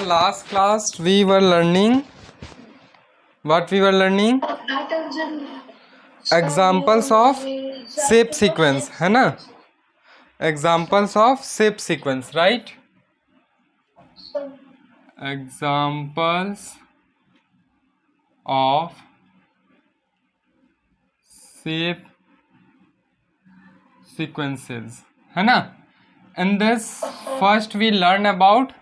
last class we were learning what we were learning examples of shape sequence, है ना? Examples of shape sequence, right? Examples of shape sequences, है ना? In this first we learn about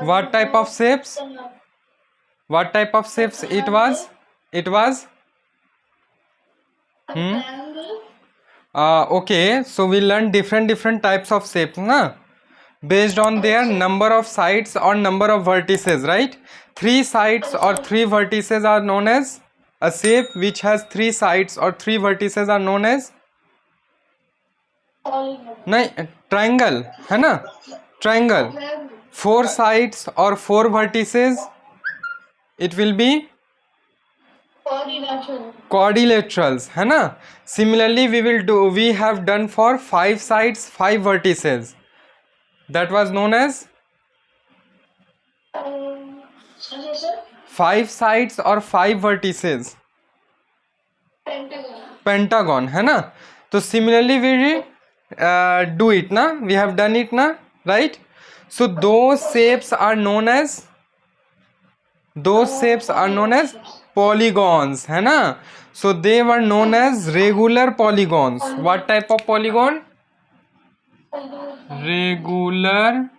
what type of shapes? What type of shapes it was? It was okay, so we learn different types of shapes, na? Based on their number of sides or number of vertices, right? 3 sides or 3 vertices are known as a shape which has 3 sides or 3 vertices are known as नहीं triangle, है ना? Triangle. 4 sides or 4 vertices, it will be quadrilaterals, है ना? Similarly we have done for 5 sides 5 vertices, that was known as 5 sides or 5 vertices pentagon, है ना? तो similarly we do it ना, we have done it ना, right? So those shapes are known as polygons, है ना? So they were known as regular polygons. What type of polygon? Regular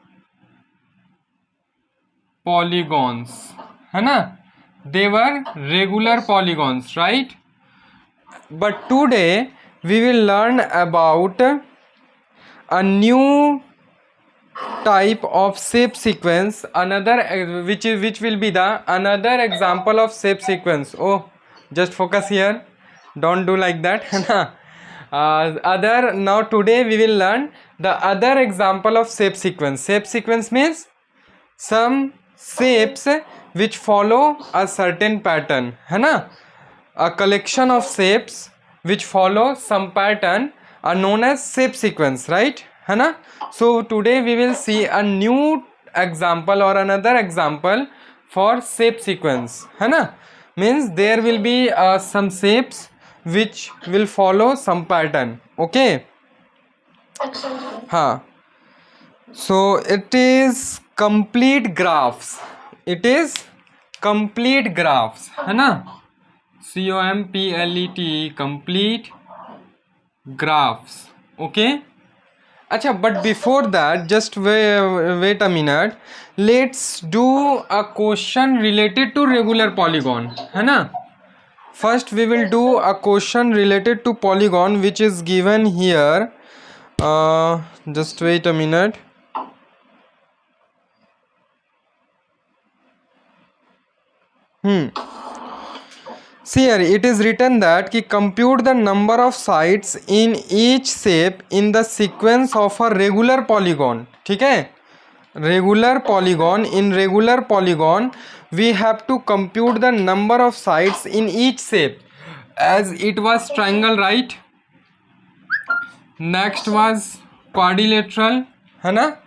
polygons, है ना? They were regular polygons, right? But today we will learn about a new type of shape sequence, another which will be the another example of shape sequence. Oh, just focus here, don't do like that. Other now today we will learn the other example of shape sequence. Shape sequence means some shapes which follow a certain pattern, है ना? A collection of shapes which follow some pattern are known as shape sequence, right? है ना? So today we will see a new example or another example for shape sequence, है ना? Means there will be some shapes which will follow some pattern, okay? हाँ. So it is complete graphs. It is complete graphs, है ना? COMPLET, complete graphs, okay? अच्छा, but before that just wait a minute, let's do a question related to regular polygon, है ना? First we will do a question related to polygon which is given here. Just wait a minute. See here, it is written that कि compute the number of sides in each shape in the sequence of a regular polygon. ठीक है? Regular polygon, in regular polygon we have to compute the number of sides in each shape. As it was triangle, right? Next was quadrilateral, है ना?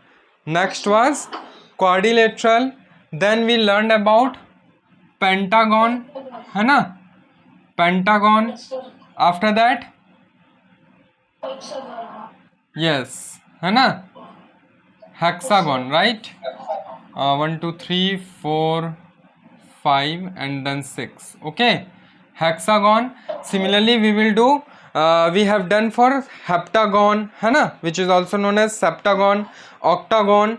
Next was quadrilateral. Then we learned about pentagon, है ना? Pentagon. After that, yes, है ना? Hexagon, right? 1 2 3 4 5 and then 6, okay? Hexagon. Similarly we will do we have done for heptagon, है ना? Which is also known as septagon, octagon,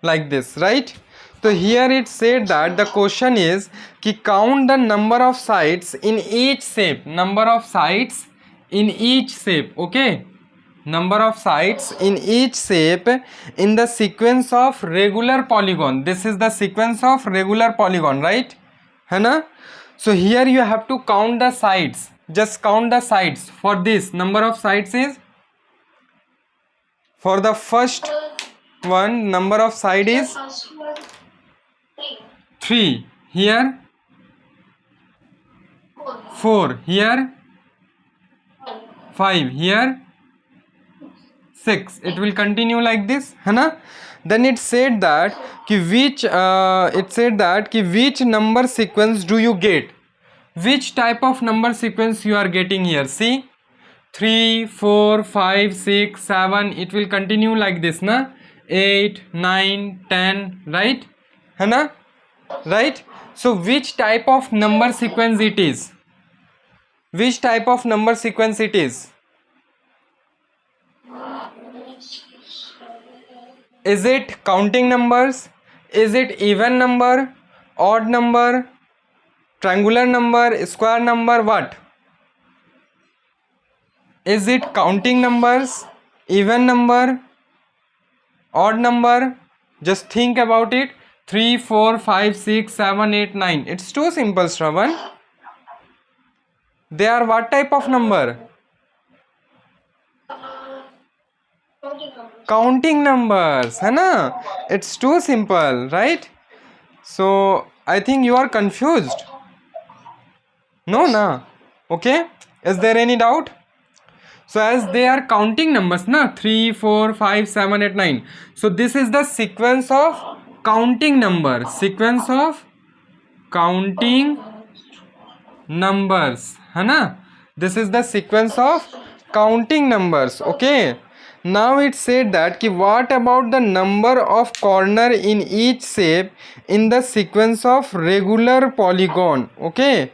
like this, right? So here it said that the question is कि count the number of sides in each shape, number of sides in each shape, okay? Number of sides in each shape in the sequence of regular polygon. This is the sequence of regular polygon, right? है ना? So here you have to count the sides. Just count the sides. For this, number of sides is, for the first one, number of side is 3. Here 4. Here 5. Here 6. It will continue like this, है ना. Then it said that which number sequence do you get? Which type of number sequence you are getting here? See, 3, 4, 5, 6, 7. It will continue like this, na. 8, 9, 10, right? है ना, right? So which type of number sequence it is? Which type of number sequence it is? Is it counting numbers? Is it even number, odd number, triangular number, square number? What is it? Counting numbers, even number, odd number? Just think about it. 3, 4, 5, 6, 7, 8, 9. It's too simple, Shravan. They are what type of number? Counting numbers, है ना. It's too simple, right? So I think you are confused. No, na. Okay, is there any doubt? So as they are counting numbers, na, 3, 4, 5, 7, 8, 9. So this is the sequence of counting number. Sequence of counting numbers, है ना. This is the sequence of counting numbers. Okay. Now it said that कि what about the number of corner in each shape in the sequence of regular polygon? Okay.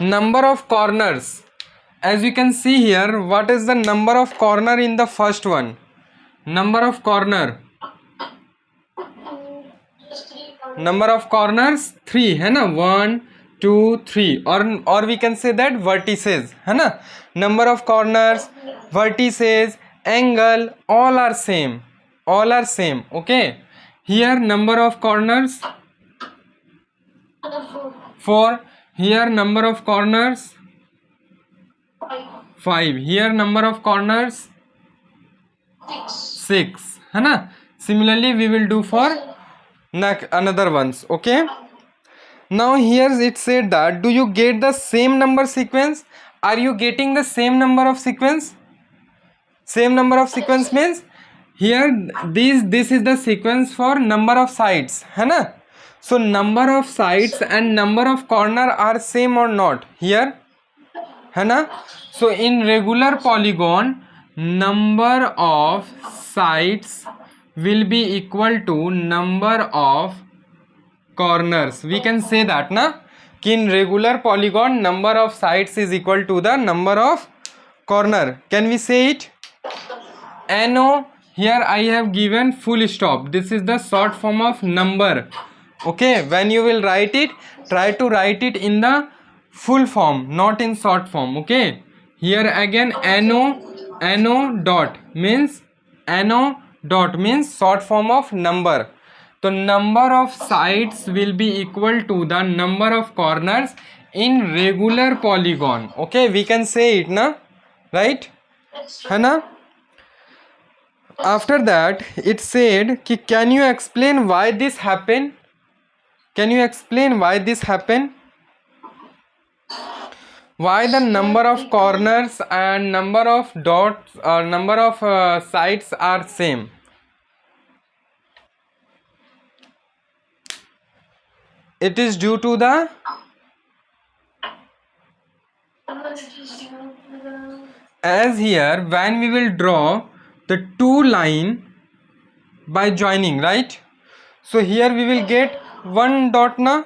Number of corners. As you can see here, what is the number of corner in the first one? Number of corner. Number of corners 3, है ना. 1, 2, 3. Or we can say that vertices, है ना. Number of corners, vertices, angle, all are same. All are same. Okay. Here number of corners 4. Here number of corners 5. Here number of corners 6, है ना. Similarly we will do for another ones. Okay. Now here it said that do you get the same number sequence? Are you getting the same number of sequence? Same number of sequence means here this is the sequence for number of sides, है ना. So number of sides and number of corner are same or not here, है ना. So in regular polygon number of sides will be equal to number of corners. We can say that, na, कि in regular polygon number of sides is equal to the number of corner. Can we say it? No, here I have given full stop. This is the short form of number. Okay, when you will write it, try to write it in the full form, not in short form. Okay, here again no dot means short form of number. So number of sides will be equal to the number of corners in regular polygon. Okay, we can say it, na, right? है ना. After that it said कि can you explain why this happened? Can you explain why this happened? Why the number of corners and number of dots or number of sides are same? It is due to the as here when we will draw the two line by joining, right? So here we will get one dot, na,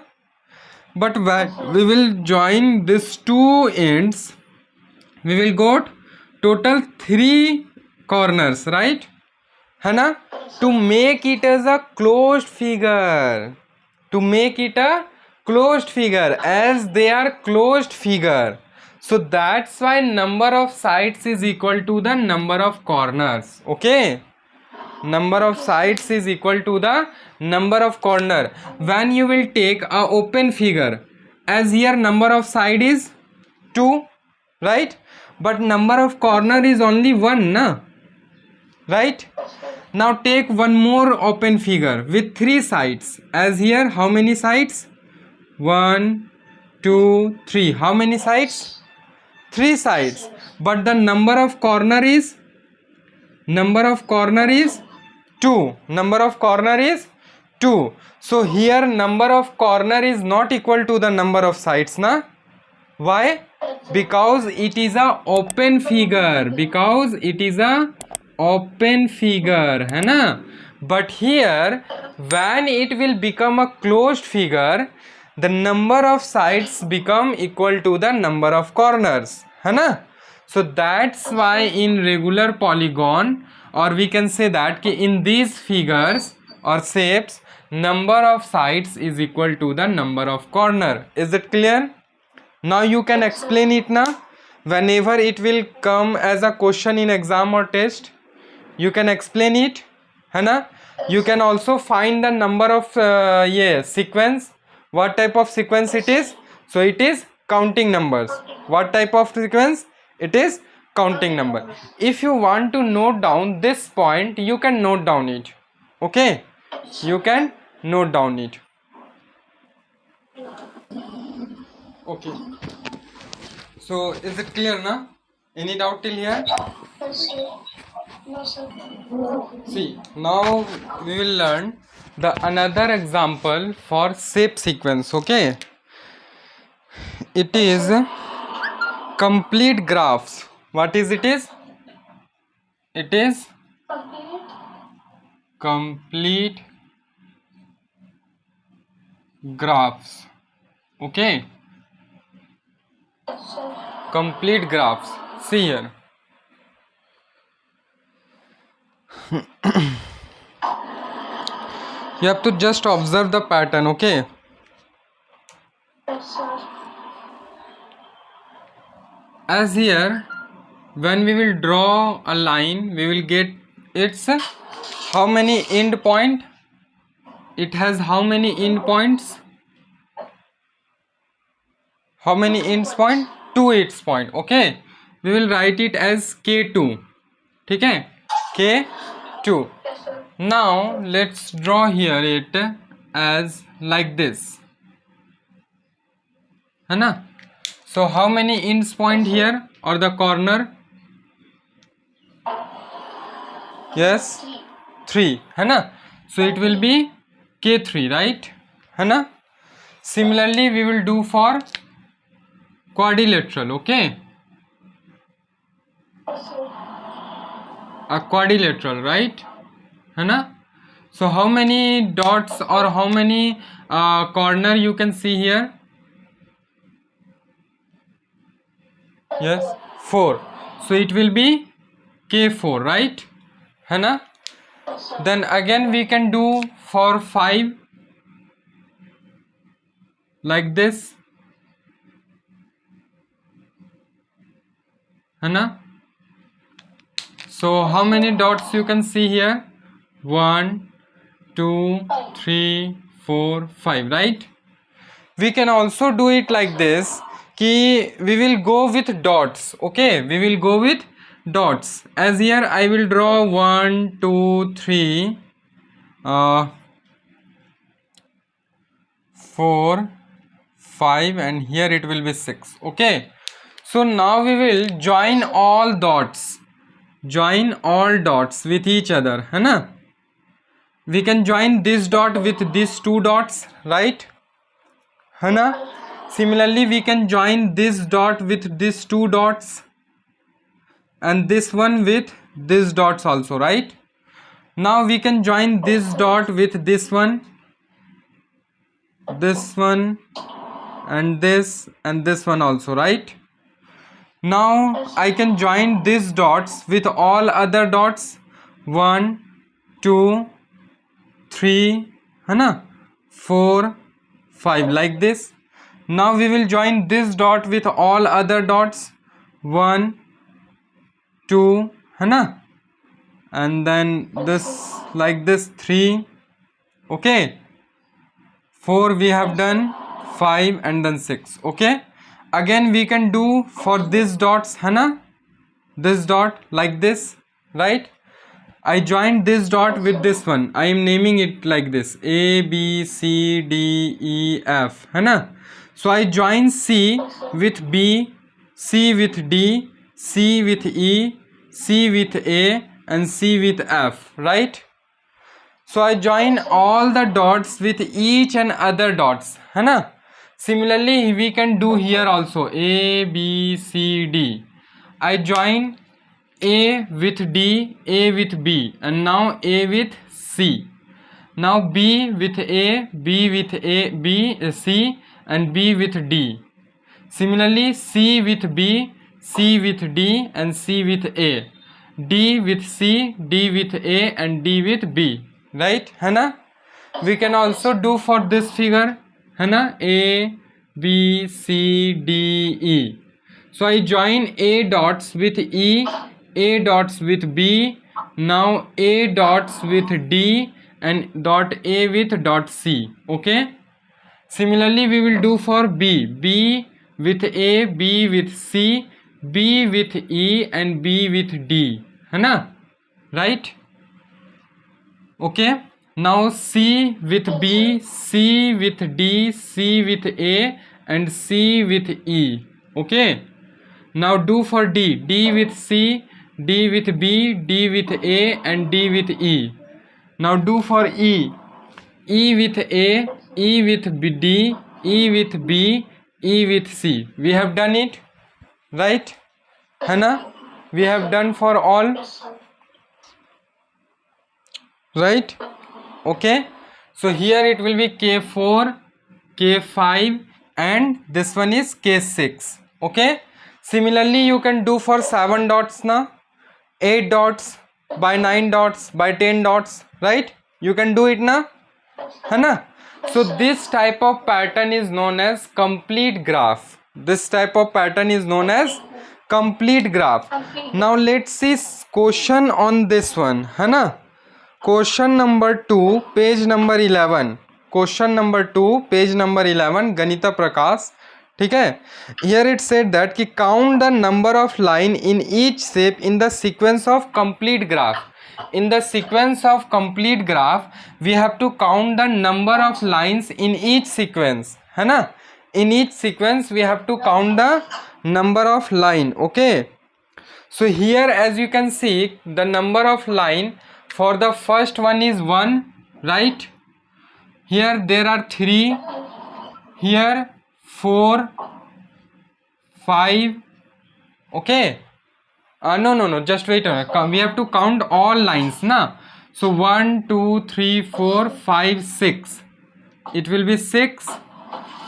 but when we will join these two ends we will got total 3 corners, right, है ना. To make it as a closed figure, to make it a closed figure, as they are closed figure, so that's why number of sides is equal to the number of corners. Okay, number of sides is equal to the number of corner. When you will take a open figure, as here number of side is 2, right, but number of corner is only 1, na, right. Now take one more open figure with 3 sides, as here how many sides? 1, 2, 3. How many sides? 3 sides, but the number of corner is number of corner is 2, number of corner is 2. So here number of corner is not equal to the number of sides na. Why? Because it is a open figure, because it is a open figure है ना. But here when it will become a closed figure, the number of sides become equal to the number of corners है ना. So that's why in regular polygon, or we can say that कि in these figures or shapes, number of sides is equal to the number of corner. Is it clear? Now you can explain it now. Whenever it will come as a question in exam or test, you can explain it है ना. You can also find the number of sequence. What type of sequence it is? So it is counting numbers. What type of sequence? It is counting number. If you want to note down this point, you can note down it. Okay, you can note down it. Okay, so is it clear now? Any doubt till here? No, sir. See, now we will learn the another example for shape sequence. Okay, it is complete graphs. What is it is? It is complete graphs. Okay, complete graphs. See here, you have to just observe the pattern. Okay, Yes, sir. as here when we will draw a line, we will get its how many end point. It has how many end points? How many ends point? 2 ends point. Okay, we will write it as K2. ठीक है, K2. Yes, sir. Now let's draw here it as like this है ना. So how many ends point here or the corner? Yes, 3 है ना. So it will be K3, right है ना. Similarly we will do for quadrilateral. Okay, Yes, sir. a quadrilateral, right है ना. So how many dots or how many corner you can see here? Yes, 4. So it will be K4, right है ना. Yes, sir. Then again we can do for 5 like this है ना. So how many dots you can see here? 1 2 3 4 5, right. We can also do it like this कि we will go with dots. Okay, we will go with dots. As here I will draw 1 2 3 4 5 and here it will be 6. Okay, so now we will join all dots, join all dots with each other है ना. We can join this dot with these 2 dots, right है ना. Similarly we can join this dot with these 2 dots and this one with these dots also, right. Now we can join this dot with this one and this one also, right. Now I can join these dots with all other dots 1 2 3 है ना 4 5 like this. Now we will join this dot with all other dots 1 2 है ना, and then this like this 3. Okay, 4 we have done, 5 and then 6. Okay, again we can do for these dots है ना, this dot like this, right. I joined this dot with this one. I am naming it like this A B C D E F है ना. So I join C with B, C with D, C with E, C with A and C with F, right? So I join all the dots with each and other dots, है ना? Similarly, we can do here also A, B, C, D. I join A with D, A with B, and now A with C. Now B with A, B with A, B, C, and B with D. Similarly, C with B, C with D, and C with A. D with C, D with A, and D with B. Right? है ना? We can also do for this figure. है ना? A, B, C, D, E. So I join A dots with E, A dots with B, now A dots with D, and dot A with dot C. Okay? Similarly, we will do for B. B with A, B with C, B with E, and B with D. है ना? Right? Okay. Now C with B, C with D, C with A, and C with E. Okay. Now do for D. D with C, D with B, D with A, and D with E. Now do for E. E with A, E with B, D, E with B, E with C. We have done it, right? है ना? We have done for all, Yes, sir. right? Okay. So here it will be K4, K5, and this one is K6. Okay. Similarly, you can do for 7 dots now, 8 dots, by 9 dots, by 10 dots, right? You can do it now. है ना? So this type of pattern is known as complete graph. This type of pattern is known as complete graph. Now let's see question on this one, है ना? Question number 2, page number 11. Question number 2, page number 11, गणिता प्रकाश. ठीक है. Here it said that कि count the number of line in each shape in the sequence of complete graph. In the sequence of complete graph, we have to count the number of lines in each sequence. है ना? In each sequence, we have to count the number of line. Okay. So here, as you can see, the number of line for the first one is 1, right? Here there are 3. Here 4, 5. Okay. No, just wait a minute. We have to count all lines na. So 1, 2, 3, 4, 5, 6. It will be 6.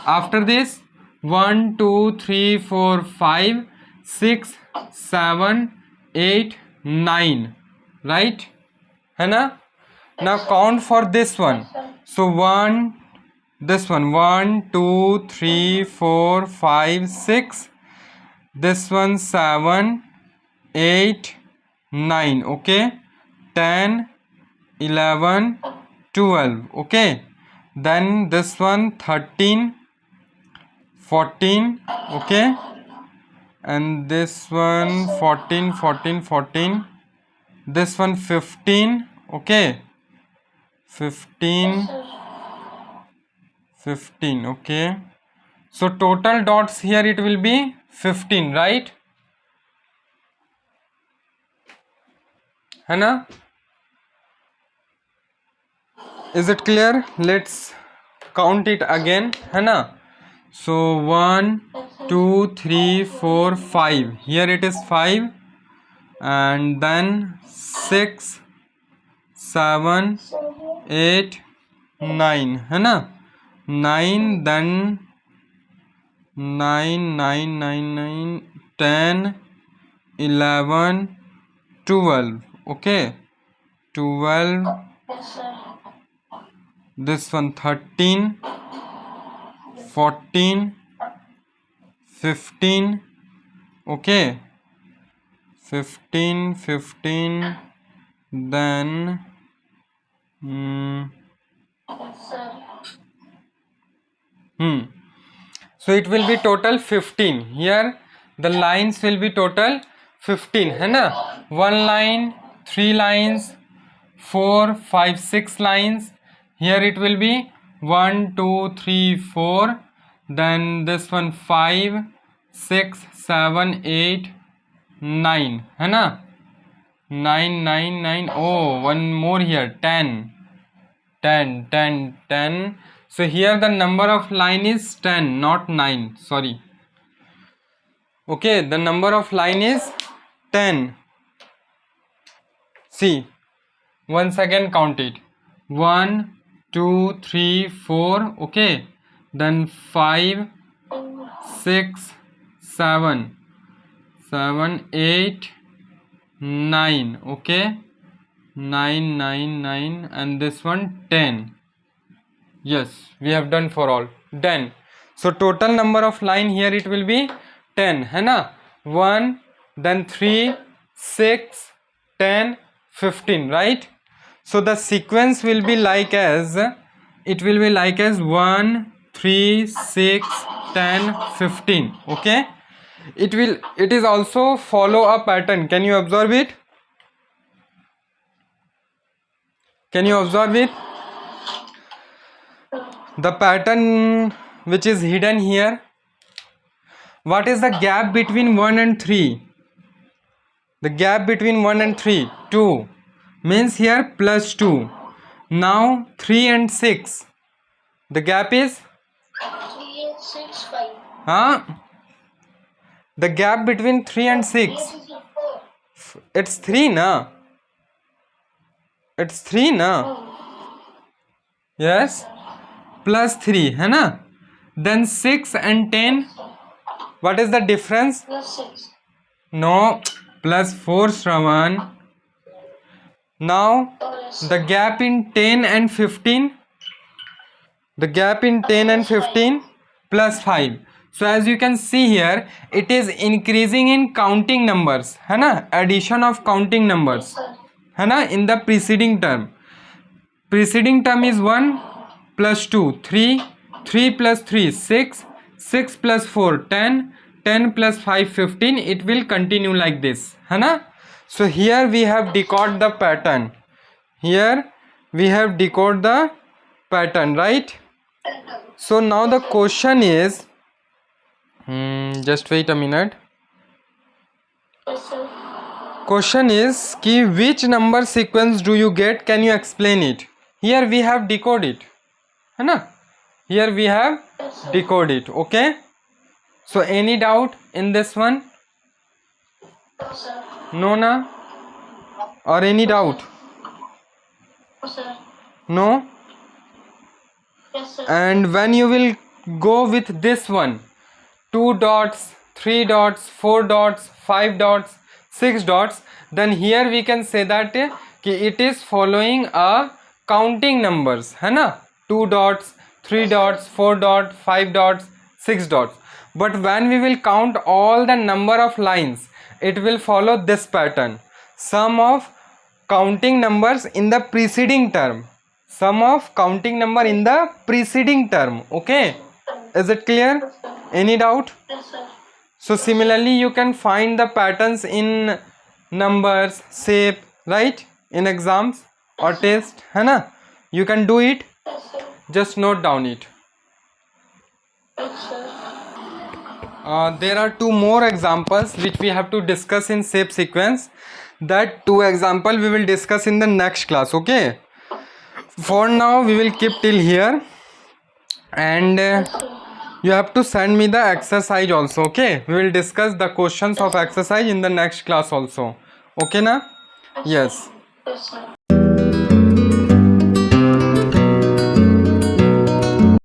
After this 1, 2, 3, 4, 5, 6, 7, 8, 9. Right? है ना? Now count for this one. So 1, this one 1, 2, 3, 4, 5, 6. This one 7, 8, 9. Okay. 10, 11, 12. Okay. Then this one 13, 14. Okay. And this one 14, 14, 14. This one 15. Okay. 15, 15. Okay. So total dots here it will be 15, right? है ना? Is it clear? Let's count it again. है ना? So 1, 2, 3, 4, 5. Here it is 5. And then 6, 7, 8, 9. है ना? 9, then 9, 9, 9, 9, 10, 11, 12. Okay. 12. Yes, sir. This one 13, 14, 15. Okay. 15, 15. Then Yes, sir. So it will be total 15. Here the lines will be total 15. है ना? 1 line, 3 lines, 4, 5, 6 lines. Here it will be 1, 2, 3, 4. Then this one 5, 6, 7, 8, 9. है ना? 9 9 9. Oh, one more here. 10 10 10 10. So here the number of line is 10, not 9. Sorry. Okay, the number of line is 10. See, once again count it. 1 2 3 4. Okay, then 5 6 7 7 8 9. Okay, 9 9 9, and this one 10. Yes, we have done for all. Done. So total number of line here it will be 10, है ना? 1, then 3, 6, 10, 15, right? So the sequence will be like as, it will be like as 1, 3, 6, 10, 15. Okay? It is also follow a pattern. Can you observe it? Can you observe it? The pattern which is hidden here. What is the gap between 1 and 3? The gap between 1 and 3, 2. Means here plus 2. Now 3 and 6. The gap is? 3 and 6, 5. Huh? The gap between 3 and 6. This is a 4. It's 3 na? It's 3 na? Yes? Plus 3, है ना? Then 6 and 10. What is the difference? Plus 6. No, plus 4, Shravan. Now the gap in 10 and 15. The gap in 10 and 15 plus 5. So as you can see here, it is increasing in counting numbers, है ना? Addition of counting numbers, है ना? In the preceding term. Preceding term is 1 plus 2, 3, 3 plus 3, 6, 6 plus 4, 10, 10 plus 5, 15. It will continue like this, है ना? So here we have decoded the pattern. Here we have decoded the pattern, right? So now the question is, just wait a minute. Yes, sir. Question is कि which number sequence do you get? Can you explain it? Here we have decoded it, है ना? Here we have Yes, sir. decoded it. Okay. So any doubt in this one? No, sir. No, na? Or any doubt? No, sir. No? Yes, sir. And when you will go with this one, 2 dots, 3 dots, 4 dots, 5 dots, 6 dots, then here we can say that कि it is following a counting numbers, है ना? 2 dots, 3 dots, 4 dots, 5 dots, 6 dots. But when we will count all the number of lines, it will follow this pattern. Sum of counting numbers in the preceding term. Sum of counting number in the preceding term. Okay? Is it clear? Any doubt? Yes, sir. So similarly you can find the patterns in numbers, shape, right? In exams or test, है ना? You can do it. Yes, sir. Just note down it. Yes, sir. There are 2 more examples which we have to discuss in shape sequence. That 2 example we will discuss in the next class. Okay? For now we will keep till here, and you have to send me the exercise also. Okay? We will discuss the questions of exercise in the next class also. Okay na? Yes. Yes, sir.